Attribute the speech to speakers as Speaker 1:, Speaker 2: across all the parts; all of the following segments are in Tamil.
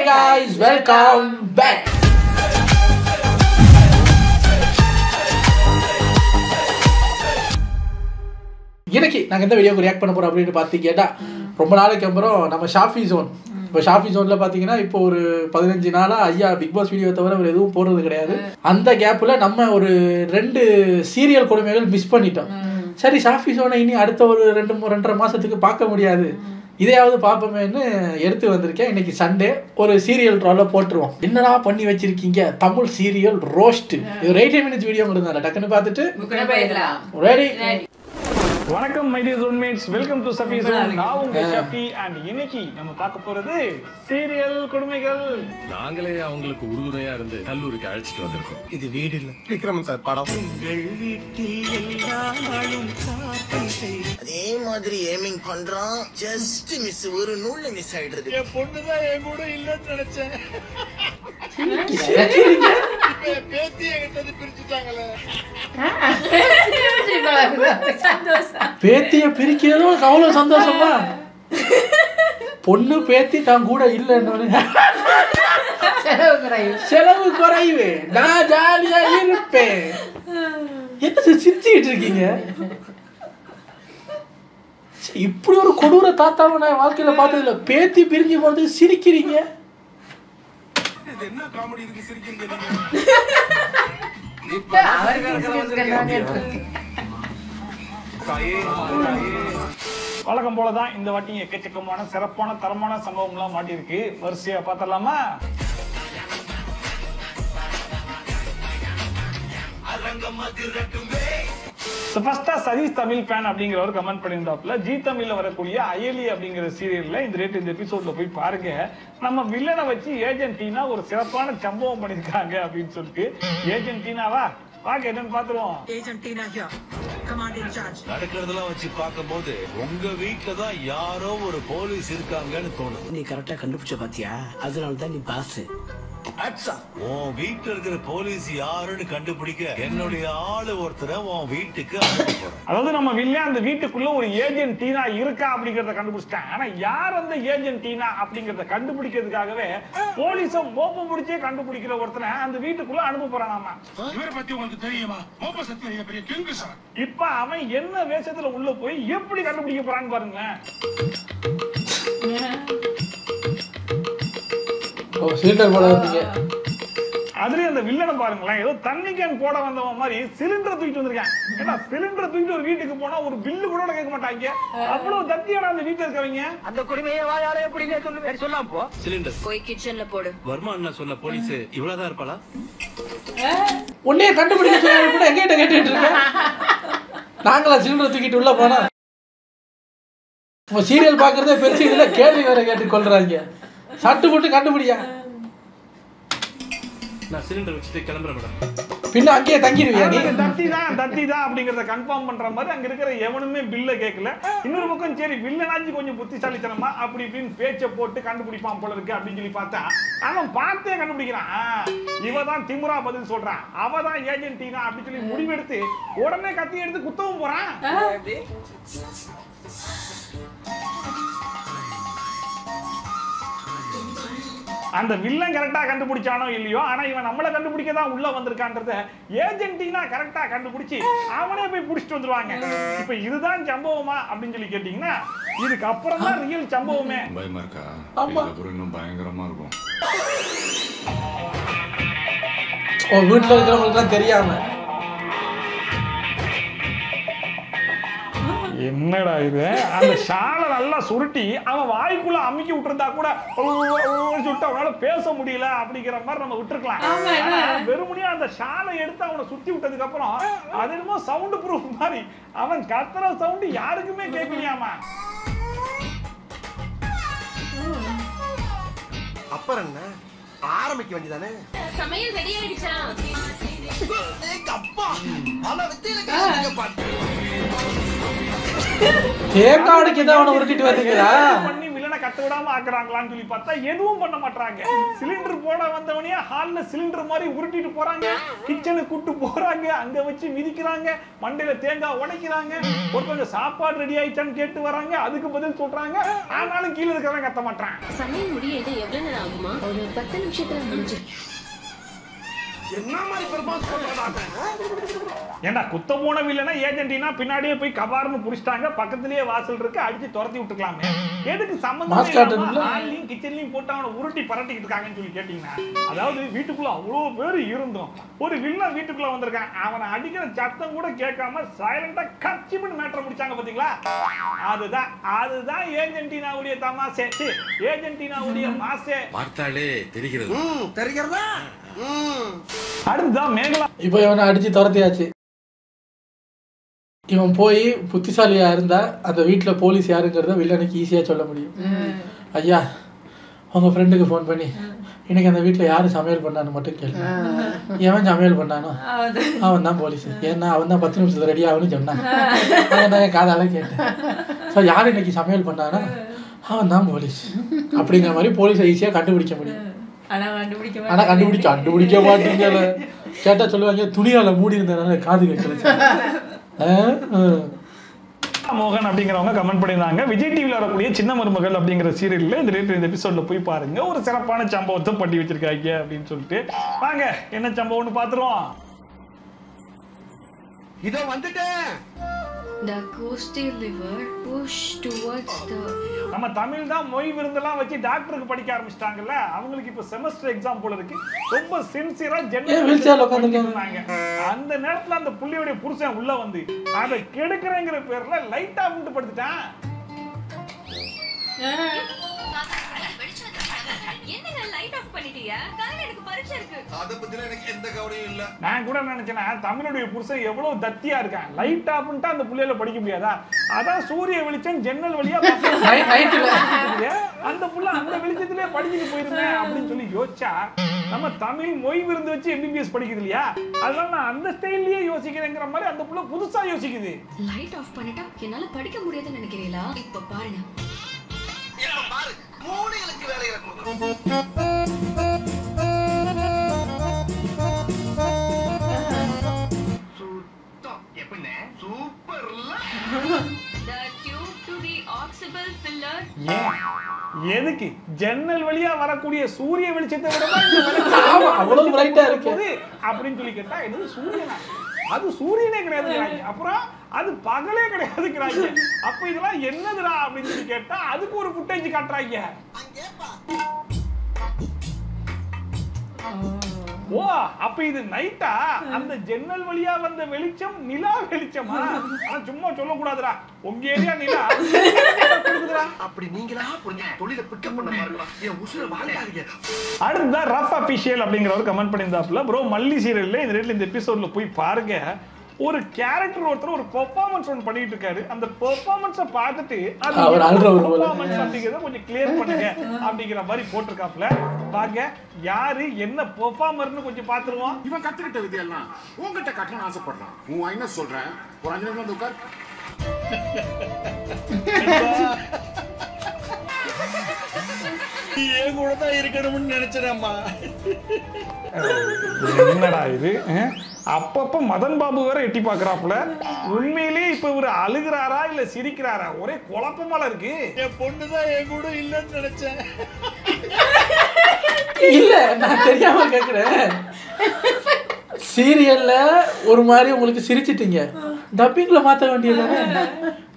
Speaker 1: guys, welcome back. இன்னைக்கு நாங்கள் எந்த வீடியோக்கு ரியாக்ட் பண்ண போகிறோம் அப்படின்னு பார்த்தீங்கன்னா ரொம்ப நாளைக்கு அப்புறம் நம்ம ஷாஃபி ஜோன் இப்போ ஷாஃபி ஜோனில் பார்த்தீங்கன்னா இப்போ ஒரு 15 நாளாக ஐயா பிக் பாஸ் வீடியோ தவிர அவர் எதுவும் போடுறது கிடையாது. அந்த கேப்பில் நம்ம ஒரு 2 சீரியல் கொடுமைகள் மிஸ் பண்ணிட்டோம். சரி ஷாஃபி ஜோனை இனி அடுத்த ஒரு 2-2.5 மாதத்துக்கு பார்க்க முடியாது, இதையாவது பார்ப்போமேன்னு எடுத்து வந்திருக்கேன். இன்னைக்கு சண்டே ஒரு சீரியல் ட்ராலில் போட்டுருவோம். என்னடா பண்ணி வச்சிருக்கீங்க தமிழ் சீரியல் ரோஸ்ட். இது 80 மினிட்ஸ் வீடியோ கொடுங்க, டக்குன்னு பார்த்துட்டு ரெடி.
Speaker 2: வணக்கம் my dear roommates, welcome to Safi zone. நான் உங்க ஷஃபி அண்ட் இன்னைக்கு நம்ம பார்க்க போறது சீரியல் கொடுமைகள்.
Speaker 3: நாங்களே அவங்களுக்கு உறுதுணையா இருந்து கல்லூரிக்கு அழைச்சிட்டு வந்திருக்கோம்.
Speaker 4: இது வீடு இல்ல, விக்ரம் சார் படம்.
Speaker 5: அதே மாதிரி ஏமிங் பண்றான், ஜஸ்ட் மிஸ், ஒரு நூல்ல மிஸ் ஆயிடுறது.
Speaker 3: என் பொண்ணுதான் என் கூட இல்லன்னு நினைச்சேன். பேத்தி என்கிட்ட பிரிச்சுட்டாங்களே.
Speaker 1: பேத்திய பிரிக்கிறதும் அவ்வளோ சந்தோஷமா? பொண்ணு பேத்தி தான் கூட இல்லைன்னு செலவு குறைவு, நான் ஜாலியா இருப்பேன். என்ன சிரிச்சுக்கிட்டு இருக்கீங்க? இப்படி ஒரு கொடூர தாத்தாவை நான் வாழ்க்கையில பார்த்ததில்ல. பேத்தி பிரிஞ்சு போறது சிரிக்கிறீங்க.
Speaker 4: என்ன காமெடி இதுக்கு சிரிக்கிறீங்க?
Speaker 2: வழக்கம் போலதான் இந்த வாட்டி எக்கச்சக்கமான சிறப்பான தரமான சம்பவம்லாம் மாட்டிருக்கு. வரிசையா பார்த்தலாமா? ஃபர்ஸ்டா சதீஷ் தமிழ் ஃபேன் அப்படிங்கிறவர் கமெண்ட் பண்ணியிருந்தாப்புல, ஜி தமிழ்ல வரக்கூடிய அயலி அப்படிங்கிற சீரியல்ல இந்த எபிசோட்ல போய் பாருங்க, நம்ம வில்லனை வச்சு ஏஜென்ட் டீனா ஒரு சிறப்பான சம்பவம் பண்ணிருக்காங்க அப்படின்னு சொல்லிட்டு. ஏஜென்ட் டீனாவா பாக்க என்னன்னு பாத்துருவோம்.
Speaker 3: நடக்கிறதெல்லாம் வச்சு பார்க்கும்போது உங்க வீட்டுல தான் யாரோ ஒரு போலீஸ் இருக்காங்கன்னு தோணும்.
Speaker 6: நீ கரெக்டா கண்டுபிடிச்ச பாத்தியா? அதனாலதான் நீ பாஸ்.
Speaker 3: உன் வீட்டுல இருக்கிற போலீஸ் யாருன்னு கண்டுபிடிக்க என்னுடைய ஆளு ஒருத்தரை உன் வீட்டுக்கு அனுப்ப போறேன்.
Speaker 2: அதாவது நம்ம வில்லன் அந்த வீட்டுக்குள்ள ஒரு ஏஜென்ட் டீனா இருக்கா அப்படிங்கறத கண்டுபிடிச்சிட்டான். ஆனா யார் அந்த ஏஜென்ட் டீனா அப்படிங்கறத கண்டுபிடிக்கிறதுக்காகவே போலீஸ மோப்பம் பிடிச்சே கண்டுபிடிக்கிற ஒருத்தனை அந்த வீட்டுக்குள்ள அனுப்ப போறானாமா.
Speaker 4: இவரை பத்தி உங்களுக்கு தெரியுமா? மோப்ப சத்திய பெரிய கிங்கு சார்.
Speaker 2: இப்ப அவன் என்ன வேஷத்துல உள்ள போய் எப்படி கண்டுபிடிக்க போறான்னு பாருங்க.
Speaker 1: சிலிண்டர் போட வந்தீங்க,
Speaker 2: அதுலயும் அந்த வில்லனை பாருங்களேன், ஏதோ தண்ணி கேன் போட வந்தவன் மாதிரி சிலிண்டர் தூக்கிட்டு வந்திருக்கேன். ஏன்னா சிலிண்டர் தூக்கிட்டு ஒரு வீட்டுக்கு போனா ஒரு பில்லு கூட கேட்க மாட்டாங்க. அவ்வளவு தத்தியான அந்த வீட்டுல இருக்கவங்க.
Speaker 6: அந்த கொடுமையை வாயால எப்படின்னு சொல்லு, சொல்லாம் போ.
Speaker 3: சிலிண்டர்
Speaker 7: போய் கிச்சன்ல போடு.
Speaker 3: வர்மா என்ன சொன்ன போலீஸ் இவ்வளவுதான் இருப்பாளா?
Speaker 1: உன்னையே கண்டுபிடிக்க சொன்னா கூட எங்கிட்ட கேட்டுட்டு இருக்க. நாங்களா சிலிண்டர் தூக்கிட்டு உள்ள போனா? சீரியல் பாக்குறதே பெருசு, இதுல கேள்வி வேற கேட்டு கொள்றாங்க. சட்டு போட்டு கண்டுபிடியா.
Speaker 3: நான் சிலிண்டர் வச்சுட்டு கிளம்புறேன் மேடம்.
Speaker 1: பின்ன அங்கேயே தங்கிடுவியா நீ?
Speaker 2: தத்தி தான் அப்படிங்கறத கன்ஃபார்ம் பண்ற மாதிரி அங்க இருக்கிற எவனுமே பில்ல கேட்கல. இன்னொரு பக்கம் சரி வில்லனாச்சு கொஞ்சம் புத்திசாலித்தனமா அப்படி இப்படின்னு பேச்ச போட்டு கண்டுபிடிப்பான் போல இருக்கு அப்படின்னு சொல்லி பார்த்தா அவன் பார்த்தே கண்டுபிடிக்கிறான். இவதான் திமுறா பதில் சொல்றான், அவதான் ஏஜென்ட் டீனா அப்படின்னு சொல்லி முடிவெடுத்து உடனே கத்தி எடுத்து குத்தவும் போறான். அந்த வில்லன் கரெக்டா கண்டுபிடிச்சானோ இல்லையோ, ஆனா இவன் நம்மள கண்டுபிடிக்க தான் உள்ள வந்திருக்கான்றத ஏஜென்டினா கரெக்டா கண்டுபிடிச்சு அவனே போய் புடிச்சிட்டு வந்துருவாங்க. இப்ப இதுதான் சம்பவமா அப்படின்னு சொல்லி கேட்டீங்கன்னா இதுக்கு அப்புறம் தான் ரியல் சம்பவமே.
Speaker 8: பயமா இருக்கா?
Speaker 1: ஆமா,
Speaker 8: இன்னும் பயங்கரமா இருக்கும்.
Speaker 1: வீட்டுல இருக்கிறவங்களுக்கு தெரியாம
Speaker 2: என்னடா இது? அந்த ஷாலை நல்லா சுருட்டி அவன் வாய்க்குள்ள அமுக்கி விட்டுருந்தா கூட சொல்லிட்டு அவனால பேச முடியல அப்படிங்கிற மாதிரி நம்ம விட்டுருக்கலாம். வெறுமனையா அந்த ஷாலை எடுத்து அவனை சுத்தி விட்டதுக்கு அப்புறம் அது என்னமோ சவுண்ட் ப்ரூஃப் மாதிரி அவன் கத்துற சவுண்ட் யாருக்குமே கேட்கலையாமா.
Speaker 4: அப்புறம் என்ன ஆரம்பிக்க வேண்டியதானே?
Speaker 7: சமையல் ரெடி ஆயிடுச்சா?
Speaker 4: அப்பா பல வித்தையில கேட்க பாட்டு
Speaker 1: தேக்காடுக்கு ஏதாவது உருட்டிட்டு வந்தீங்களா?
Speaker 2: பண்ணி வில்லனை எதனா கத்த விடாம ஆக்குறாங்களான்னு சொல்லி பார்த்தா எதுவும் பண்ண மாட்டாங்க. சிலிண்டர் போட வந்தவனே ஹால்ல சிலிண்டர் மாதிரி உருட்டிட்டு போறாங்க, கிச்சனுக்கு கூட்டு போறாங்க, அங்க வச்சு மிதிக்கிறாங்க, மண்டையில தேங்காய் உடைக்கிறாங்க, ஒருத்தவங்க சாப்பாடு ரெடி ஆயிடுச்சான்னு கேட்டு வராங்க, அதுக்கு பதில் சொல்றாங்க. ஆனாலும் கீழே இருக்கிறவங்க கத்த மாட்டான்.
Speaker 7: சமையல் முடிய எவ்வளவு நேரம் ஆகுமா? ஒரு 10 நிமிஷத்துல முடிஞ்சு.
Speaker 4: என்ன மாதிரி பெர்ஃபார்மன்ஸ் பண்றாங்க?
Speaker 2: ஏண்டா குத்த போன வில்லனா ஏஜென்டினா பின்னாடியே போய் கபார்னு புடிச்சிட்டாங்க, பக்கத்துலயே வாசல் இருக்கு, அடிச்சு துரத்தி விட்டுக்கலாமே. எதுக்கு சம்பந்தமே இல்லாம ஹால்லயும் கிச்சன்லயும் போட்டு அவனை உருட்டி பரட்டிக்கிட்டு இருக்காங்கன்னு சொல்லி கேட்டீங்கன்னா, அதாவது வீட்டுக்குள்ள அவ்வளவு பேர் இருந்தோம், ஒரு வில்லன் வீட்டுக்குள்ள வந்திருக்கான், அவனை அடிக்கிற சத்தம் கூட கேட்காம சைலண்டா கச்சின்னு மேட்டரை முடிச்சாங்க பாத்தீங்களா? அதுதான் ஏஜென்டினாவுடைய தமாசே, ஏஜென்டினாவுடைய மாசே.
Speaker 3: பார்த்தாலே தெரிகிறது.
Speaker 4: தெரிகிறதா?
Speaker 2: அடுத்துதான் மேகலா.
Speaker 1: இப்போ இவனை அடிச்சு துரத்தியாச்சு. இவன் போய் புத்திசாலியா இருந்தா அந்த வீட்டுல போலீஸ் யாருங்கிறத வில்லனுக்கு ஈஸியா சொல்ல முடியும். ஐயா உங்க ஃப்ரெண்டுக்கு ஃபோன் பண்ணி இன்னைக்கு அந்த வீட்டுல யாரு சமையல் பண்ணான்னு மட்டும் கேளு. எவன் சமையல் பண்ணானோ அவன் தான் போலீஸ். ஏன்னா அவன் தான் 10 நிமிஷத்துல ரெடி ஆகுன்னு சொன்னான். நான் என் காதால கேட்டேன். ஸோ யார் இன்னைக்கு சமையல் பண்ணானோ அவன் தான் போலீஸ் அப்படிங்கிற மாதிரி போலீஸை ஈஸியா கண்டுபிடிக்க முடியும். ஆனா கண்டுபிடிக்க மாட்டீங்கல்ல. கேட்டா சொல்லுவாங்க துணியால மூடி இருந்ததுனால காது கேட்கல.
Speaker 2: மோகன் அப்படிங்கிறவங்க கமெண்ட் பண்ணியிருந்தாங்க, விஜய் டிவியில் வரக்கூடிய சின்ன மருமகள் அப்படிங்கிற சீரியல்ல இந்த எபிசோட்ல போய் பாருங்க, ஒரு சிறப்பான சம்பவத்தை பண்ணி வச்சிருக்காங்க அப்படின்னு சொல்லிட்டு. வாங்க என்ன சம்பவம்னு பாத்துருவோம்.
Speaker 4: இதோ வந்துட்டேன்.
Speaker 7: The coastal liver push towards the.
Speaker 2: நம்ம தமிழ் தான் மொய் விருந்தெல்லாம் வச்சு டாக்டருக்கு படிக்க ஆரம்பிச்சிட்டாங்கல்ல, அவங்களுக்கு இப்ப செமஸ்டர் எக்ஸாம் போல இருக்கு. ரொம்ப சின்சியரா ஜெனரல் அந்த நேரத்துல அந்த புள்ளியோட புருஷன் உள்ள வந்து அதை கெடுக்கிறேங்கிற பேர்ல லைட்டா விட்டு படுத்துட்டான்.
Speaker 7: என்னங்க லைட் ஆஃப் பண்ணிட்டீங்க? காலையில எனக்கு பரீட்சை இருக்கு.
Speaker 3: அத பத்தின எனக்கு எந்த கவலையும் இல்ல.
Speaker 2: நான் கூட நினைச்சேனா தமிழுடைய புருஷன் எவ்வளவு தத்தியா இருக்கான், லைட் ஆஃப்ன்ட்டா அந்த புள்ளையில படிக்க முடியாதா? அதான் சூரிய வெளிச்சம் ஜன்னல் வழியா அந்த புள்ள அந்த வெளிச்சத்திலே படிச்சுட்டு போயிருந்தேன் அப்படின்னு சொல்லி யோசிச்சா, நம்ம தமிழ் மொய் விருந்து வச்சு MBBS படிக்குது இல்லையா, அதனால நான் அந்த ஸ்டைல்லயே யோசிக்கிறேங்கிற மாதிரி அந்த புள்ள புதுசா யோசிக்குது.
Speaker 7: லைட் ஆஃப் பண்ணிட்டா என்னால படிக்க முடியாதுன்னு நினைக்கிறீங்களா? இப்ப பாருங்க.
Speaker 5: இப்ப பாரு மூளைகளுக்கு வேலை இருக்கும். சுத்தம் எப்படினே சூப்பர்ல.
Speaker 7: The tube to the occipital filler.
Speaker 2: எதுக்கு ஜன்னல் வழியா வரக்கூடிய சூரிய வெளிச்சத்தை விட
Speaker 1: அவ்வளவு பிரைட்டா இருக்கு
Speaker 2: அப்படின்னு சொல்லி கேட்டா, இது சூரியனா? அது சூரியனே கிடையாது. அப்புறம் அது பகலே கிடையாதுங்கிறாங்க. அப்ப இதெல்லாம் என்னதுடா அப்படின்னு சொல்லி கேட்டா அதுக்கு ஒரு ஃபுட்டேஜ் காட்டுறாங்க. ஓ அப்ப இது நைட்டா? அந்த ஜன்னல் வழியா வந்த வெளிச்சம் நிலா வெளிச்சமா? ஆனா சும்மா சொல்லக்கூடாதுடா, உங்க ஏரியா நிலா
Speaker 4: அப்படி நீங்களா புரிஞ்சு தொழிலை பிக்கப் பண்ண பாருங்களா, என் உசுரை வாழ்ந்தாதீங்க.
Speaker 2: அடுத்ததா ரஃப் அபிஷியல் அப்படிங்கிறவர் கமெண்ட் பண்ணியிருந்தாப்புல, ப்ரோ மல்லி சீரியல்ல இந்த எபிசோட்ல போய் பாருங்க, ஒரு கேரக்டர் ஒருத்தர் ஒரு பெர்ஃபார்மன்ஸ் ஒன்று பண்ணிட்டு இருக்காரு, அந்த பெர்ஃபார்மன்ஸை பார்த்துட்டு அது பெர்ஃபார்மன்ஸ் அப்படிங்கிறத கொஞ்சம் கிளியர் பண்ணுங்க அப்படிங்கிற மாதிரி போட்டிருக்காப்புல. பாக்க யாரு என்ன பெர்ஃபார்மர்னு கொஞ்சம் பார்த்துருவோம்.
Speaker 4: இவன் கத்துக்கிட்ட விதியெல்லாம் உங்ககிட்ட கட்டணும் ஆசைப்படுறான். உன் என்ன சொல்றேன், ஒரு 5 நிமிஷம் வந்து உட்கார்.
Speaker 3: என் கூட தான் இருக்கணும்னு நினைச்சேன்மா.
Speaker 2: என்னடா இது? அப்பப்ப மதன் பாபு வேற எட்டி பாக்குறாப்புல. உண்மையிலேயே இப்ப இவரு அழுகிறாரா இல்ல சிரிக்கிறாரா? ஒரே குழப்பமால இருக்கு.
Speaker 3: என் பொண்ணுதான் என் கூட இல்லன்னு நினைச்சேன்.
Speaker 1: இல்ல நான் தெரியாம கேக்குறேன். சீரியல்ல ஒரு மாதிரி உங்களுக்கு சிரிச்சிட்டீங்க, டப்பிங்ல மாத்த வேண்டியது.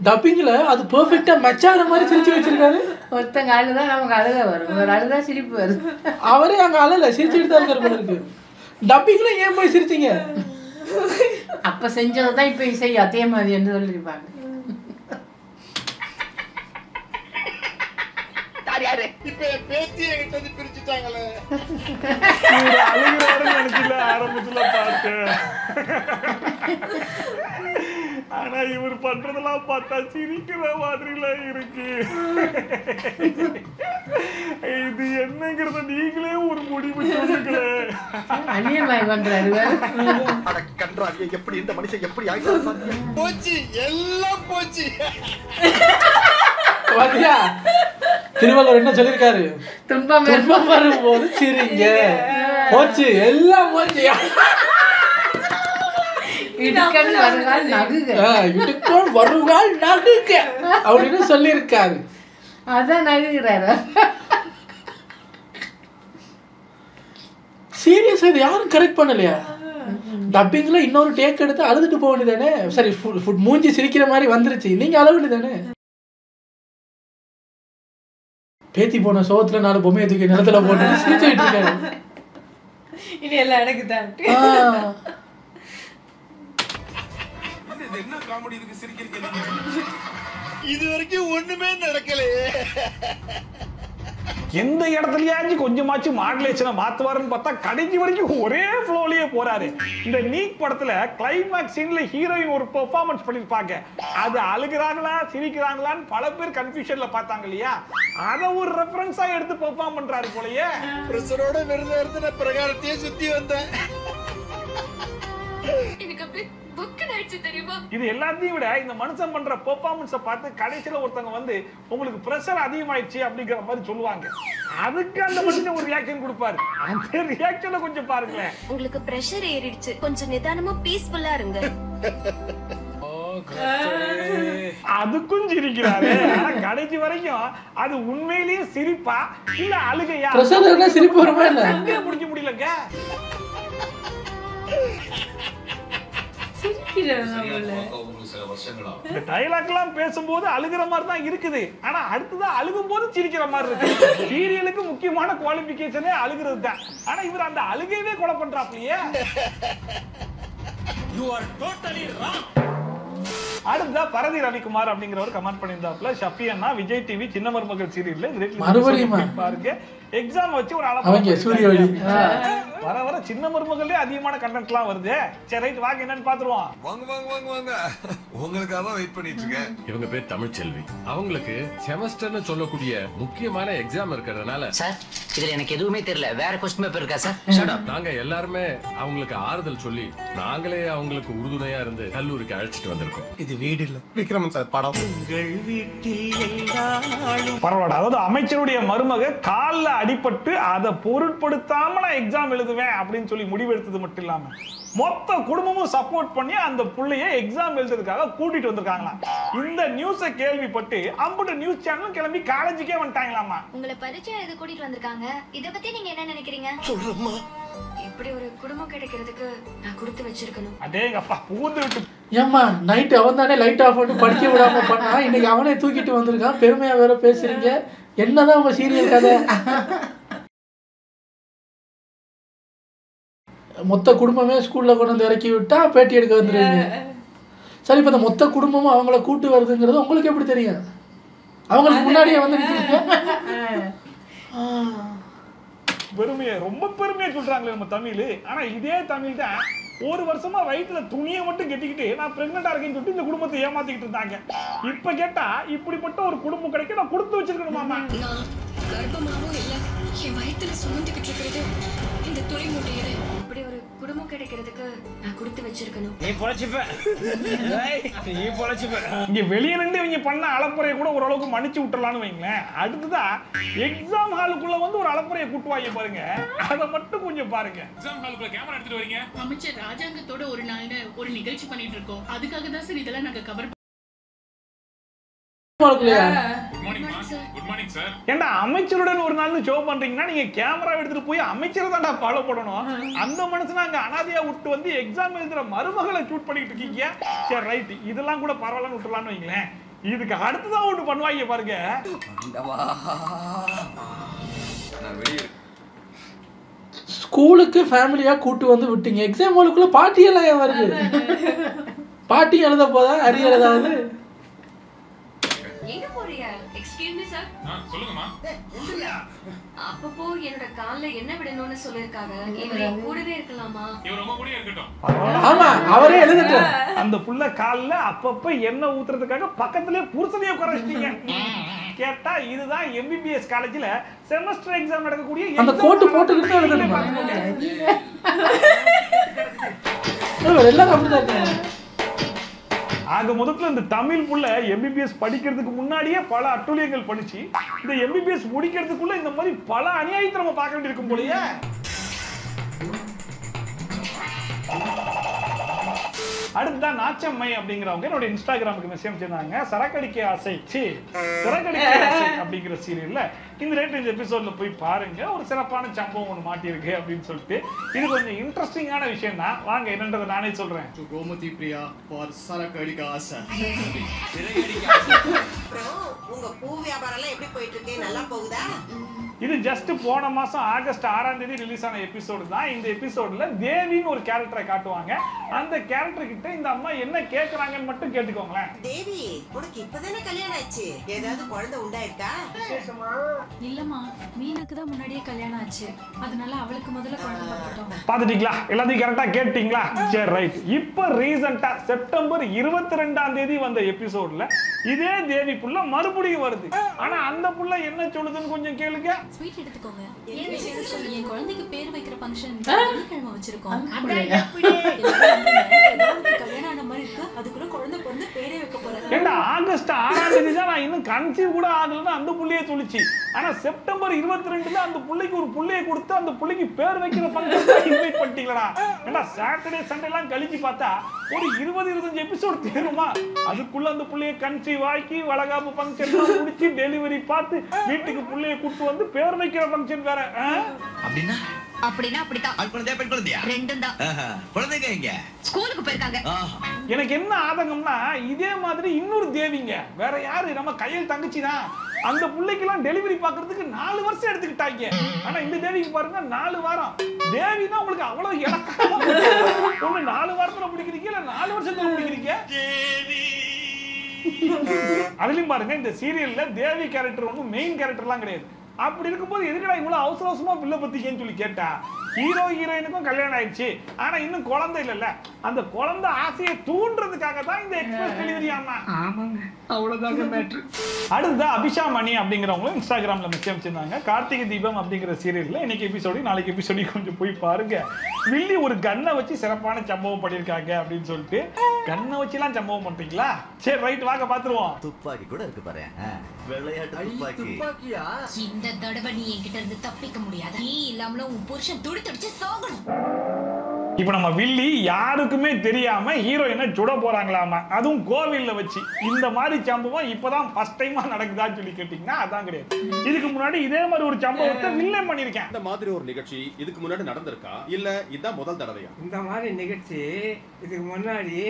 Speaker 1: டப்பிங்ல அது பெர்ஃபெக்ட்டா மேட்ச் ஆகிற மாதிரி சிரிச்சு வச்சிருக்காரு.
Speaker 8: ஒருத்தங்க அழுதா நமக்கு அழுக வரும், ஒரு அழுதா சிரிப்பு வருது.
Speaker 1: அவரே அங்க அழல, சிரிச்சுட்டு தான் இருக்கிற மாதிரி இருக்கு. டப்பிங்ல ஏன் போய் சிரிச்சீங்க?
Speaker 8: அப்ப செஞ்சதுதான் இப்ப இசை அதே மாதிரி என்று சொல்லிருப்பாங்க.
Speaker 3: இப்ப என் பேத்தி என்கிட்ட வந்து பிரிச்சுட்டாங்களே.
Speaker 2: அழுகிறாருன்னு நினைக்கல ஆரம்பத்துல பார்த்தேன். ஆனா இவர் பண்றதெல்லாம் பார்த்தா சிரிக்கிற மாதிரிலாம் இருக்கு. இது என்னங்கிறத நீங்களே ஒரு முடிவு சொல்லுங்களே.
Speaker 8: அந்நியமாய் பண்றாரு
Speaker 4: கன்றாவிய எப்படி இந்த மனுஷன் எப்படி ஆயிட்டாரு?
Speaker 3: போச்சு, எல்லாம் போச்சு.
Speaker 1: பாத்தியா திருவள்ளுவர் என்ன சொல்லியிருக்காரு?
Speaker 8: துன்பம்
Speaker 1: துன்பம் வரும்போது சிரிங்க. போச்சு, எல்லாம் போச்சு.
Speaker 8: இடுக்கண் வருகால் நகுக.
Speaker 1: இடுக்கண் வருகால் நகுக அப்படின்னு சொல்லியிருக்காரு.
Speaker 8: அதான் நகுகிறாரு.
Speaker 1: சீரியஸா இது யாரும் கரெக்ட் பண்ணலையா? டப்பிங்ல இன்னொரு டேக் எடுத்து அழுதுட்டு போக வேண்டியதானே? சரி, மூஞ்சி சிரிக்கிற மாதிரி வந்துருச்சு, நீங்க அழ வேண்டியதானே? பேத்தி போன சோத்துல 4 பொம்மையை தூக்கி நிலத்துல போட்டு சிரிச்சுட்டு இருக்காரு.
Speaker 7: இது எல்லாம் எனக்கு தான்.
Speaker 4: என்ன காமெடி இதுக்கு சிரிக்கிறீங்க?
Speaker 5: இது வரைக்கும் ஒண்ணுமே நடக்கலையே.
Speaker 2: எந்த இடத்துலயாச்சும் கொஞ்சமாச்சும் மாடுலேஷனை மாத்துவாருன்னு பார்த்தா கடைசி வரைக்கும் ஒரே ஃப்ளோலயே போறாரு. இந்த நீக் படத்துல கிளைமேக்ஸ் சீன்ல ஹீரோயின் ஒரு பெர்ஃபார்மன்ஸ் பண்ணிருப்பாங்க. அது அழுகுறாங்களா சிரிக்கிறாங்களான்னு பல பேர் கன்ஃபியூஷன்ல பார்த்தாங்க இல்லையா? அத ஒரு ரெஃபரன்ஸா எடுத்து பெர்ஃபார்ம் பண்றாரு போலயே.
Speaker 5: பிரஷரோட விருது எடுத்து பிரகாரத்தையே சுத்தி வந்தேன்.
Speaker 7: எனக்கு அப்படியே புக்கன் ஆயிடுச்சு தெரியுமா?
Speaker 2: இது எல்லாத்தையும் விட இந்த மனுஷன் பண்ற பெர்ஃபார்மன்ஸை பார்த்து கடைசியில ஒருத்தவங்க வந்து உங்களுக்கு பிரஷர் அதிகமாயிடுச்சு அப்படிங்கிற மாதிரி சொல்லுவாங்க. அதுக்கு அந்த மனுஷன் ஒரு ரியாக்ஷன் கொடுப்பாரு. அந்த ரியாக்ஷனை கொஞ்சம் பாருங்களேன்.
Speaker 9: உங்களுக்கு பிரஷர் ஏறிடுச்சு, கொஞ்சம் நிதானமா பீஸ்ஃபுல்லா இருங்க.
Speaker 2: அதுக்கும் சிரிக்கிறாரு. ஆனா கடைசி வரைக்கும் அது உண்மையிலேயே சிரிப்பா இல்ல அழுகையா
Speaker 1: சிரிப்பு வருமா இல்ல
Speaker 2: பிடிக்க முடியலங்க. இந்த டயலாக் எல்லாம் பேசும்போது அழுகிற மாதிரி தான் இருக்குது. ஆனா அடுத்ததான் அழுகும் போது சிரிக்கிற மாதிரி இருக்கு. சீரியலுக்கு முக்கியமான குவாலிபிகேஷனே அழுகிறது தான். ஆனா இவர் அந்த அழுகையவே கொலை பண்றாப்லையே. அடுத்ததா பரதி ரவிக்குமார் அப்படிங்கிறவர் கமெண்ட் பண்ணியிருந்தாப்ல, ஷஃபி அண்ணா விஜய் டிவி சின்ன மருமகள் சீரியல்ல பாருங்க எக்ஸாம் வச்சு ஒரு வர வர சின்ன மருமகளே அதிகமான கண்டென்ட்லாம் வருது. சரி ரைட், வாங்க என்னன்னு பாத்துருவோம்.
Speaker 4: வாங்க வாங்க வாங்க வாங்க, உங்களுக்காக தான் வெயிட் பண்ணிட்டு இருக்கேன்.
Speaker 10: இவங்க பேர் தமிழ்ச்செல்வி. அவங்களுக்கு செமஸ்டர்னு சொல்லக்கூடிய முக்கியமான எக்ஸாம் இருக்கிறதுனால
Speaker 6: சார் இதுல எனக்கு எதுவுமே தெரியல, வேற கொஸ்டின் பேப்பர் இருக்கா சார்?
Speaker 10: நாங்க எல்லாருமே அவங்களுக்கு ஆறுதல் சொல்லி நாங்களே அவங்களுக்கு உறுதுணையா இருந்து கல்லூரிக்கு அழைச்சிட்டு வந்திருக்கோம்.
Speaker 4: இது வீடு இல்ல விக்ரமன் சார் படம். உங்கள் வீட்டில்
Speaker 2: பரவாயில்ல. அதாவது அமைச்சருடைய மருமக கால்ல அடிபட்டு அதை பொருட்படுத்தாம நான் எக்ஸாம் எழுதுவேன் அப்படின்னு சொல்லி முடிவெடுத்தது மட்டும் இல்லாம மொத்த குடும்பமும் சப்போர்ட் பண்ணி அந்த புள்ளைய எக்ஸாம் எழுதுறதுக்காக கூட்டிட்டு வந்திருக்காங்களாம். இந்த நியூஸை கேள்விப்பட்டு அம்புட்டு நியூஸ் சேனலும் கிளம்பி காலேஜுக்கே வந்துட்டாங்களாமா.
Speaker 9: உங்களை பரீட்சை எழுத கூட்டிட்டு வந்திருக்காங்க, இத பத்தி நீங்க என்ன நினைக்கிறீங்க?
Speaker 5: சொல்றம்மா,
Speaker 9: இப்படி ஒரு குடும்பம் கிடைக்கிறதுக்கு நான் கொடுத்து வச்சிருக்கணும்.
Speaker 2: அடேங்கப்பா பூந்து விட்டு.
Speaker 1: ஏம்மா நைட் அவன் தானே லைட் ஆஃப் பண்ணி படிக்க விடாம பண்ணா, இன்னைக்கு அவனே தூக்கிட்டு வந்திருக்கான். பெருமையா வேற பேசுறீங்க. என்னதான் உங்க சீரியல் கதை? மொத்த குடும்பமே ஸ்கூல்ல கொண்டு வந்து இறக்கி விட்டா பேட்டி எடுக்க வந்துருவீங்க. சரி, இப்ப இந்த மொத்த குடும்பமும் அவங்கள கூட்டு வருதுங்கிறது உங்களுக்கு எப்படி தெரியும்? அவங்களுக்கு முன்னாடியே வந்து
Speaker 2: பெருமையை ரொம்ப பெருமையா சொல்றாங்களே நம்ம தமிழ். ஆனா இதே தமிழ் தான் ஒரு வருஷமா வயிற்றுல துணியை மட்டும் கட்டிக்கிட்டு நான் பிரெக்னெண்டா இருக்கேன்னு சொல்லிட்டு இந்த குடும்பத்தை ஏமாத்திக்கிட்டு இருந்தாங்க. இப்ப கேட்டா இப்படிப்பட்ட ஒரு குடும்பம் கிடைக்க நான் கொடுத்து வச்சிருக்கணுமாமா.
Speaker 7: கர்ப்பமாவும் இல்ல, என் வயித்துல சுமந்துக்கிட்டு இருக்கிறது இந்த துணி மூட்டையில. இப்படி ஒரு குடும்பம் கிடைக்கிறதுக்கு நான் கொடுத்து வச்சிருக்கணும்.
Speaker 6: நீ பொழைச்சிப்ப, நீ பொழைச்சிப்ப.
Speaker 2: இங்க வெளியே நின்று இவங்க பண்ண அலப்புறையை கூட ஓரளவுக்கு மன்னிச்சு விட்டுறலான்னு வைங்களேன். அடுத்ததான் எக்ஸாம் ஹாலுக்குள்ள வந்து ஒரு அலப்புறையை கூட்டுவாங்க பாருங்க, அதை மட்டும் கொஞ்சம் பாருங்க.
Speaker 11: எக்ஸாம் ஹாலுக்குள்ள கேமரா எடுத்துட்டு வரீங்க? அமைச்சர் ராஜாங்கத்தோட ஒரு நாள்னு ஒரு நிகழ்ச்சி பண்ணிட்டு இருக்கோம். அதுக்காக தான் சார் இதெல்லாம் நாங்க கவர்.
Speaker 2: ஏண்டா அமைச்சருடன் ஒரு நாள் ஷோ பண்றீங்கன்னா நீங்க கேமரா எடுத்துட்டு போய் அமைச்சரை தான்டா ஃபாலோ பண்ணணும். அந்த மனுஷன் அங்க அனாதையா விட்டு வந்து எக்ஸாம் எழுதுற மருமகளை ஷூட் பண்ணிட்டு இருக்கீங்க. சரி ரைட், இதெல்லாம் கூட பரவாயில்லன்னு விட்டுலான்னு வைங்களேன். இதுக்கு அடுத்துதான் ஒண்ணு பண்ணுவாங்க பாருங்க.
Speaker 1: ஸ்கூலுக்கு ஃபேமிலியா கூட்டு வந்து விட்டீங்க, எக்ஸாம் ஹாலுக்குள்ள பாட்டியெல்லாம் ஏன் வருது? பாட்டி எழுத போதா அரியர் ஏதாவது?
Speaker 7: எங்க போறீங்க? Excuse me sir.
Speaker 11: சொல்லுங்கம்மா.
Speaker 7: அப்பப்போ என்னோட கால்ல என்ன விடணும்னு சொல்லிருக்காங்க. இவரே கூடவே இருக்கலாமா?
Speaker 11: இவர் ரொம்ப கூடவே இருக்கட்டும்.
Speaker 1: ஆமா, அவரே எழுதட்டும்.
Speaker 2: அந்த புள்ள கால்ல அப்பப்ப எண்ணெய் ஊத்துறதுக்காக பக்கத்திலே புருஷனையே உட்கார வச்சிட்டீங்க. கேட்டா இதுதான் எம்பிபிஎஸ் காலேஜ்ல செமஸ்டர் எக்ஸாம் நடக்கக்கூடிய
Speaker 1: அந்த கோட் போட்டுக்கிட்டு எழுதணுமா? எல்லாரும் அப்படிதான் இருக்காங்க.
Speaker 2: ஆக முதல்ல இந்த தமிழ் புள்ள MBBS படிக்கிறதுக்கு முன்னாடியே பல அட்டூழியங்கள் பண்ணிச்சு. இந்த MBBS முடிக்கிறதுக்குள்ள இந்த மாதிரி பல அநியாயத்தை நம்ம பார்க்க வேண்டியிருக்கும் போலயே. அடுத்ததான் நாச்சம்மை அப்படிங்கிறவங்க என்னோட இன்ஸ்டாகிராமுக்கு மெசேஜ் அனுப்பிச்சிருந்தாங்க. சரக்கடிக்க ஆசை சிறக்கடிக்க ஆசை அப்படிங்கிற சீரியல்ல இந்த ரேட் எபிசோட்ல போய் பாருங்க, ஒரு சிறப்பான சம்பவம் ஒன்று மாட்டியிருக்கு அப்படின்னு சொல்லிட்டு. இது கொஞ்சம் இன்ட்ரெஸ்டிங்கான விஷயம் தான். வாங்க என்னன்றதை நானே சொல்றேன்.
Speaker 12: கோமதி பிரியா ஃபார் சரக்கடிக்க ஆசை.
Speaker 13: உங்க பூ வியாபாரம் எல்லாம் எப்படி போயிட்டு இருக்கு? நல்லா போகுதா?
Speaker 2: இது ஜஸ்ட் போன மாசம் ஆகஸ்ட் 6ஆம் தேதி ரிலீஸ் ஆன எபிசோடு தான். இந்த எபிசோட்ல தேவின்னு ஒரு கேரக்டரை காட்டுவாங்க. அந்த கேரக்டர் கிட்ட இந்த அம்மா என்ன கேக்குறாங்கன்னு மட்டும் கேட்டுக்கோங்களேன்.
Speaker 13: தேவி, உனக்கு இப்பதானே கல்யாணம் ஆச்சு, ஏதாவது குழந்தை உண்டாயிருக்கா?
Speaker 7: இல்லம்மா, மீனாக்கு தான் முன்னாடியே கல்யாணம் ஆச்சு, அதனால அவளுக்கு முதல்ல குழந்தை பார்த்துட்டோம்.
Speaker 2: பாத்துட்டீங்களா? எல்லாத்தையும் கரெக்டா கேட்டீங்களா? சரி, ரைட். இப்போ ரீசெண்டா செப்டம்பர் 22ஆம் தேதி வந்த எபிசோட்ல இதே தேவி புள்ள மறுபடியும் வருது. ஆனா அந்த புள்ள என்ன சொல்லுதுன்னு கொஞ்சம் கேளுங்க.
Speaker 7: ஸ்வீட் எடுத்துக்கோங்க. என் குழந்தைக்கு பேர் வைக்கிற ஃபங்க்ஷன் வெள்ளிக்கிழமை வச்சிருக்கோம். கல்யாணம் ஆன மாதிரி இருக்கு, அதுக்குள்ள குழந்தை பிறந்து பேரே வைக்க போறேன்.
Speaker 2: ஏண்டா ஆகஸ்ட் 6ஆம் தேதி தான் நான் இன்னும் கன்சீவ் கூட ஆகலன்னு அந்த புள்ளையே சொல்லிச்சு. ஆனா செப்டம்பர் 22ல அந்த புள்ளைக்கு ஒரு புள்ளையை கொடுத்து அந்த புள்ளைக்கு பேர் வைக்கிற ஃபங்க்ஷன் இன்வைட் பண்ணிட்டீங்களா? ஏண்டா சாட்டர்டே சண்டே எல்லாம் கழிச்சு பார்த்தா ஒரு 20-25 எபிசோட் தேருமா? அதுக்குள்ள அந்த புள்ளையை கன்சீவ் ஆக்கி வளகாப்பு ஃபங்க்ஷன் முடிச்சு டெலிவரி பார்த்து வீட்டுக்கு புள்ளையை கூட்டு வந்து பேர் வைக்கிற ஃபங்க்ஷன் வேற.
Speaker 14: அப்படின்னா
Speaker 13: அப்படித்தான்.
Speaker 14: ஆண் குழந்தையா பெண் குழந்தையா?
Speaker 13: ரெண்டும் தான்.
Speaker 14: குழந்தைங்க எங்க?
Speaker 13: ஸ்கூலுக்கு போயிருக்காங்க.
Speaker 2: எனக்கு என்ன ஆதங்கம்னா இதே மாதிரி இன்னொரு தேவிங்க வேற யாரு, நம்ம கையில் தங்கச்சி தான். அந்த பிள்ளைக்கெல்லாம் டெலிவரி பாக்குறதுக்கு 4 வருஷம் எடுத்துக்கிட்டாங்க. ஆனா இந்த தேவிக்கு பாருங்க 4 வாரம். தேவினா உங்களுக்கு அவ்வளவு இலக்கணமா ஒண்ணு 4 வாரத்துல பிடிக்கிறீங்க இல்ல 4 வருஷத்துல பிடிக்கிறீங்க. அதுலயும் பாருங்க இந்த சீரியல்ல தேவி கேரக்டர் ஒன்றும் மெயின் கேரக்டர்லாம் கிடையாது. அப்படி இருக்கும்போது எதுக்குடா இவ்வளவு அவசர அவசரமா பிள்ளை பத்திக்கன்னு சொல்லி கேட்டா, ஹீரோ ஹீரோயினுக்கும் கல்யாணம் ஆயிடுச்சு, ஆனா இன்னும் குழந்தை இல்லைல்ல, அந்த குழந்தை ஆசையை தூண்டுறதுக்காக தான் இந்த எக்ஸ்பிரஸ் டெலிவரி. ஆமா, அவ்வளவுதாங்க மேட்ரு. அடுத்ததா அபிஷா மணி அப்படிங்கிறவங்களும் இன்ஸ்டாகிராம்ல மெசேஜ் அனுப்பிச்சிருந்தாங்க. கார்த்திகை தீபம் அப்படிங்கிற சீரியல்ல இன்னைக்கு எபிசோடு நாளைக்கு எபிசோடு கொஞ்சம் போய் பாருங்க. வில்லி ஒரு கன்னை வச்சு சிறப்பான சம்பவம் பண்ணியிருக்காங்க அப்படின்னு சொல்லிட்டு. கன்னை வச்சுலாம் சம்பவம் பண்றீங்களா? சரி, ரைட், வாங்க பாத்துருவோம்.
Speaker 14: துப்பாக்கி கூட இருக்கு பாரு, வெள்ளையாட்டு துப்பாக்கியா?
Speaker 7: இந்த தடவை நீ என்கிட்ட இருந்து தப்பிக்க முடியாது. நீ இல்லாமல உன் புருஷன் துடி துடிச்சு சாகணும்.
Speaker 2: இப்ப நம்ம வில்லி யாருக்குமே தெரியாம ஹீரோயினை சுட போறாங்களாமா, அதுவும் கோவில்ல வச்சு. இந்த மாதிரி சம்பவம் இப்பதான் ஃபர்ஸ்ட் டைமா நடக்குதான்னு சொல்லி கேட்டீங்கன்னா அதான் கிடையாது. இதுக்கு முன்னாடி இதே மாதிரி ஒரு சம்பவத்தை வில்லன் பண்ணிருக்கேன்.
Speaker 15: இந்த மாதிரி ஒரு நிகழ்ச்சி இதுக்கு முன்னாடி நடந்திருக்கா இல்ல இதான் முதல் தடவையா?
Speaker 16: இந்த மாதிரி நிகழ்ச்சி இதுக்கு முன்னாடி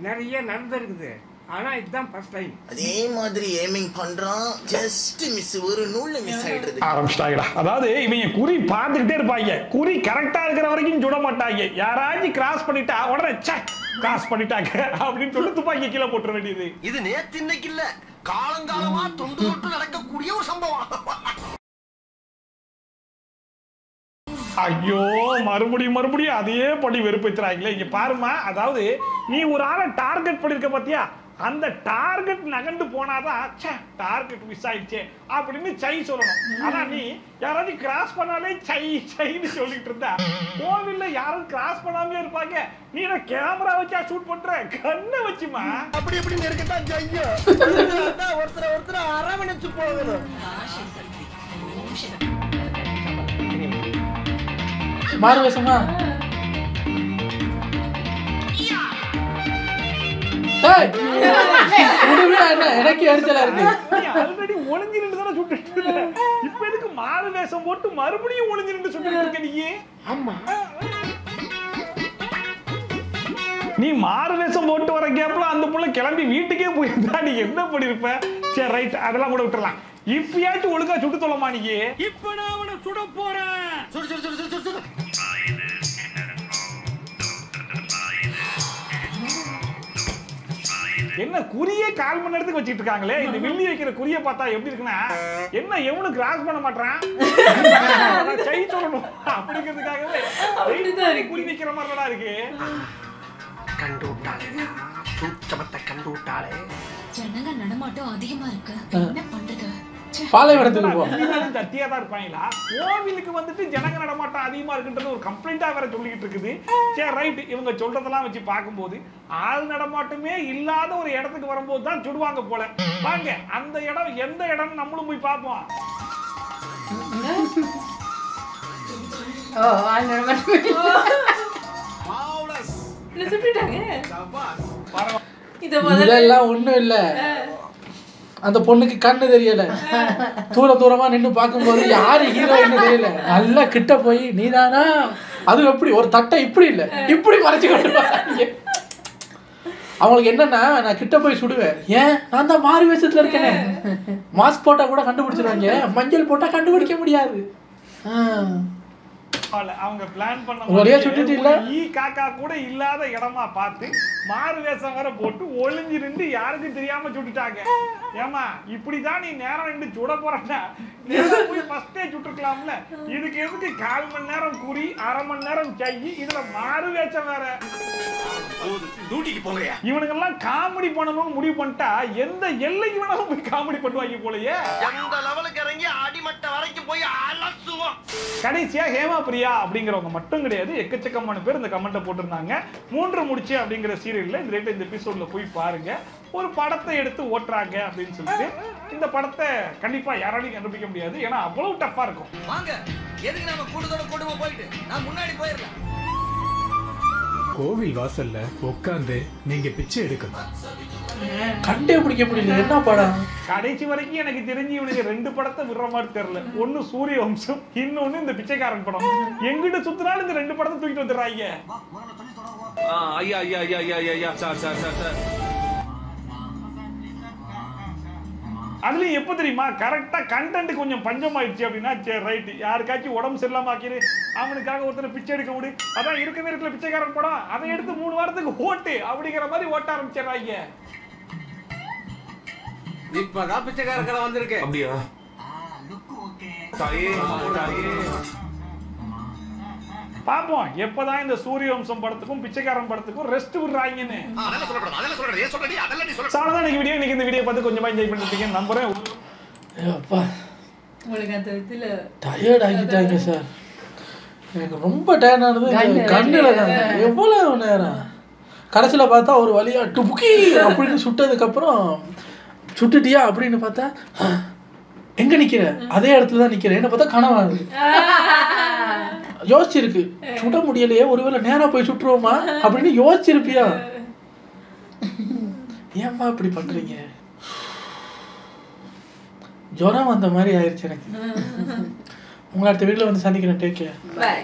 Speaker 16: நிறைய நடந்திருக்குது, ஆனா இதுதான் ஃபர்ஸ்ட் டைம்.
Speaker 5: அதே மாதிரி ஏமிங் பண்றான், ஜஸ்ட் மிஸ், ஒரு நூல்ல மிஸ் ஆயிடுது.
Speaker 2: ஆரம்பிச்சிட்டாங்கடா. அதாவது இவங்க குறி பார்த்துக்கிட்டே இருப்பாங்க, குறி கரெக்டா இருக்கிற வரைக்கும் சுட மாட்டாங்க. யாராச்சும் கிராஸ் பண்ணிட்டா உடனே கிராஸ் பண்ணிட்டாங்க அப்படின்னு சொல்லி துப்பாக்கி கீழே போட்டுற வேண்டியது.
Speaker 4: இது நேத்து இன்னைக்கு இல்ல, காலங்காலமா தொண்டு தொட்டு நடக்கக்கூடிய ஒரு சம்பவம்.
Speaker 2: ஐயோ, மறுபடியும் அதே படி வெறுப்பேத்துறாங்களே. இங்க பாருமா, அதாவது நீ ஒரு ஆளை டார்கெட் பண்ணிருக்க பாத்தியா, அந்த டார்கெட் நகண்டு போனாதான் டார்கெட் மிஸ் ஆயிடுச்சு அப்படின்னு சை சொல்லணும். ஆனா நீ யாராவது கிராஸ் பண்ணாலே சைன்னு சொல்லிட்டு இருந்தா கோவில்ல யாரும் கிராஸ் பண்ணாமே இருப்பாங்க. நீ கேமரா வச்சா ஷூட் பண்ற, கண்ணை வச்சுமா
Speaker 4: அப்படி எப்படி நெருக்கத்தான் செய்யும். ஒருத்தர் அரவணைச்சு போகணும்.
Speaker 1: மாறு வேஷமா? எனக்கு எரிச்சலா இருக்கு.
Speaker 2: ஆல்ரெடி ஒளிஞ்சு நின்று தானே சுட்டுட்டு இருக்க, இப்ப எதுக்கு மாறு வேஷம் போட்டு மறுபடியும் ஒளிஞ்சு நின்று சுட்டுட்டு இருக்க நீ? ஆமா, நீ மாறு வேஷம் போட்டு வர கேப்ல அந்த புள்ள கிளம்பி வீட்டுக்கே போயிருந்தா நீ என்ன பண்ணிருப்ப? சரி, ரைட், அதெல்லாம் கூட விட்டுறலாம். இப்பயாச்சும் ஒழுங்கா சுட்டு தொலைமா நீ. இப்ப நான் அவனை சுட போறேன். என்ன குறியே 1/4 மணி நேரத்துக்கு வச்சிட்டு இருக்காங்களே. இந்த வில்லி வைக்கிற குறியை பார்த்தா எப்படி இருக்குன்னா, என்ன எவனும் கிராஸ் பண்ண மாட்டான், கை சொல்லணும் அப்படிங்கிறதுக்காகவே குறி வைக்கிற மாதிரிலாம் இருக்கு.
Speaker 4: கண்டு விட்டாளே, சூட்சமத்தை கண்டு விட்டாளே.
Speaker 7: ஜனங்க நடமாட்டம் அதிகமா இருக்கு, என்ன பண்றது?
Speaker 1: பாலைவனத்துக்கு போ.
Speaker 2: தத்தியா தான் இருப்பாங்களா? கோவிலுக்கு வந்துட்டு ஜனங்க நடமாட்டம் நடமாட்டம் அதிகமா இருக்குன்றது ஒரு கம்ப்ளைண்டா வேற சொல்லிக்கிட்டு இருக்குது. சரி ரைட், இவங்க சொல்றதெல்லாம் வச்சு பார்க்கும்போது ஆள் நடமாட்டமே இல்லாத ஒரு இடத்துக்கு வரும்போது தான் சுடுவாங்க போல. வாங்க அந்த இடம் எந்த இடம் நம்மளும் போய் பார்ப்போம்.
Speaker 1: இதெல்லாம் ஒண்ணும் இல்ல, அந்த பொண்ணுக்கு கண்ணு தெரியல, தூரமா நின்று பார்க்கும்போது யாரு ஹீரோயின்னு தெரியல, நல்லா கிட்ட போய் நீதானா, அது எப்படி ஒரு தட்டை இப்படி இல்ல இப்படி மறைச்சு கொண்டு வராங்க. அவங்களுக்கு என்னன்னா, நான் கிட்ட போய் சுடுவேன், ஏன் நான் தான் மாறு வேஷத்துல இருக்கேனே, மாஸ்க் போட்டா கூட கண்டுபிடிச்சிருவாங்க, மஞ்சள் போட்டா கண்டுபிடிக்க முடியாது.
Speaker 2: அவங்க பிளான் பண்ண ஈ காக்கா கூட இல்லாத இடமா பார்த்து மாறு வேஷம் வேற போட்டு ஒளிஞ்சு நின்று யாருக்கும் தெரியாம சுட்டுட்டாங்க. ஏமா இப்படிதான் நீ நேரம் நின்று சுட போறா, போய் ஃபர்ஸ்டே சுட்டுருக்கலாம்ல, இதுக்கு எதுக்கு 1/4 மணி நேரம் குறி 1/2 மணி நேரம் செய்யி, இதுல மாறு வேஷம் வேற. இவனுங்கெல்லாம் காமெடி பண்ணணும்னு முடிவு பண்ணிட்டா எந்த எல்லைக்கு வேணாலும் போய் காமெடி பண்ணுவாங்க போலயே.
Speaker 4: எந்த லெவலுக்கு இறங்கி அடிமட்ட வரைக்கும் போய் அலசுவோம்.
Speaker 2: கடைசியா ஹேமா பிரியா அப்படிங்கிறவங்க மட்டும் கிடையாது, எக்கச்சக்கமான பேர் இந்த கமெண்ட்டை போட்டிருந்தாங்க. 3 முடிச்சு அப்படிங்கிற சீரியல்ல இந்த இந்த எபிசோட்ல போய் பாருங்க, ஒரு படத்தை எடுத்து ஓட்டுறாங்க அப்படின்னு சொல்லிட்டு. இந்த படத்தை கண்டிப்பா யாராலையும் கண்டுபிடிக்க முடியாது, ஏன்னா அவ்வளவு டஃப்பா இருக்கும்.
Speaker 4: வாங்க, எதுக்கு நாம கூட்டத்தோட கூட்டமா போயிட்டு நான் முன்னாடி போயிடலாம்.
Speaker 17: கோவில் வாசல்ல உட்கார்ந்து நீங்க பிச்சை எடுக்கணும்,
Speaker 1: கண்டே பிடிக்க முடியல. என்ன படம்?
Speaker 2: கடைசி வரைக்கும் எனக்கு தெரிஞ்சு இவனுக்கு 2 படத்தை விடுற மாதிரி தெரியல. ஒன்னு சூரிய வம்சம், இன்னொன்னு இந்த பிச்சைக்காரன் படம். எங்கிட்ட சுத்தினாலும் இந்த 2 படத்தை தூக்கிட்டு வந்துடுறாங்க.
Speaker 15: ஐயா ஐயா ஐயா ஐயா ஐயா சார் சார் சார் சார்.
Speaker 2: அதுலயும் எப்ப தெரியுமா, கரெக்டா கண்டென்ட் கொஞ்சம் பஞ்சம் ஆயிடுச்சு அப்படின்னா சரி ரைட், யாருக்காச்சும் உடம்பு சரியில்லாம ஆக்கிரு, அவனுக்காக ஒருத்தர் பிச்சை எடுக்க முடியும், அதான் இருக்கவே இருக்கல பிச்சைக்காரன் படம், அதை எடுத்து 3 வாரத்துக்கு ஓட்டு அப்படிங்கிற மாதிரி ஓட்ட ஆரம்பிச்சிடறாங்க.
Speaker 16: இப்பதான் பிச்சைக்கார கடை வந்திருக்கு.
Speaker 15: அப்படியா? தாயே தாயே.
Speaker 2: பாப்போம் எப்பதான் இந்த சூரிய வம்சம் படத்துக்கும் பிச்சைக்காரன் படத்துக்கும் ரெஸ்ட் விடுறாங்கன்னு. இன்னைக்கு இந்த வீடியோ பார்த்து கொஞ்சமா என்ஜாய் பண்ணிருக்கீங்க நம்புறேன்.
Speaker 1: டயர்ட் ஆகிட்டாங்க சார், எனக்கு ரொம்ப டயர்ட் ஆனது கண்ணுல தான். எவ்வளவு நேரம் கடைசியில பார்த்தா ஒரு வழியா டுபுக்கி அப்படின்னு சுட்டதுக்கு சுட்டுட்டியா அப்படின்னு பார்த்தா எங்க நிக்கிற, அதே இடத்துல தான் நிக்கிறேன், என்ன பார்த்தா கனவாது. யோசிச்சிருக்கு, சுட முடியலையே, ஒருவேளை நேரா போய் சுட்டுருவோமா அப்படின்னு யோசிச்சிருப்பியா? ஏம்மா இப்படி பண்றீங்க? ஜுரம் வந்த மாதிரி ஆயிடுச்சு எனக்கு. உங்களை அடுத்த வீட்டில் வந்து சந்திக்கிறேன். Take care.
Speaker 8: பை.